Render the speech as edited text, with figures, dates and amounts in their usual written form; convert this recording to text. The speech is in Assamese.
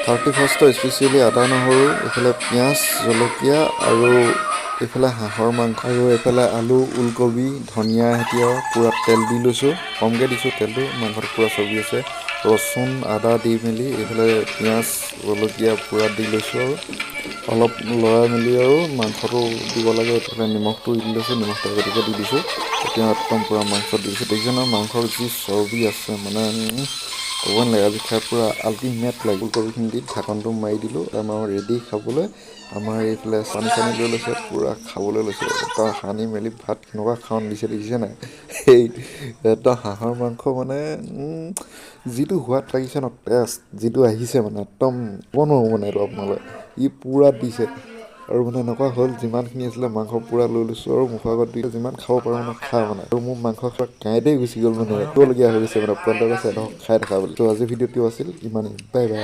31st স্পেচিয়েলি আদা নহৰু এইফালে পিঁয়াজ জলকীয়া আৰু এইফালে হাঁহৰ মাংস আৰু এইফালে আলু ওলকবি ধনিয়া এতিয়া পূৰা তেল দি লৈছোঁ কমকৈ দিছোঁ তেলটো মাংসত পূৰা চবি আছে ৰচুন আদা দি মেলি এইফালে পিঁয়াজ জলকীয়া পূৰা দি লৈছোঁ আৰু অলপ লৰাই মেলি আৰু মাংসটো দিব লাগে এইফালে নিমখটো দি লৈছোঁ নিমখটো আগতীয়াকৈ দি দিছোঁ এতিয়া একদম পূৰা মাংস দি দিছোঁ দেখিছে নহয় মাংসৰ যি চৰ্বি আছে মানে ক'ব নালাগে আজি খাই পূৰা আল্টিমেট লাগে ওলকবিখিনি দি ঢাকনটো মাৰি দিলোঁ আমাৰ ৰেডি খাবলৈ আমাৰ এইফালে পানী চানী লৈ লৈছে পূৰা খাবলৈ লৈছে একদম সানি মেলি ভাত কেনেকুৱা খাওঁ দিছে দেখিছে নাই সেই একদম হাঁহৰ মাংস মানে যিটো সোৱাদ লাগিছে ন টেষ্ট যিটো আহিছে মানে একদম ক'ব নোৱাৰোঁ মানে এইটো আপোনালৈ ই পূৰা দিছে আৰু মানে এনেকুৱা হ'ল যিমানখিনি আছিলে মাংস পূৰা লৈ লৈছোঁ আৰু মুখৰ আগত দি যিমান খাব পাৰোঁ মানে খাওঁ মানে আৰু মোৰ মাংস খোৱা কাঁইতেই গুচি গ'ল মানে ক'বলগীয়া হৈ গৈছে মানে আপোনালোকে চাই খাই থকা বুলি ত' আজিৰ ভিডিঅ'টো আছিল ইমানেই বাই বাই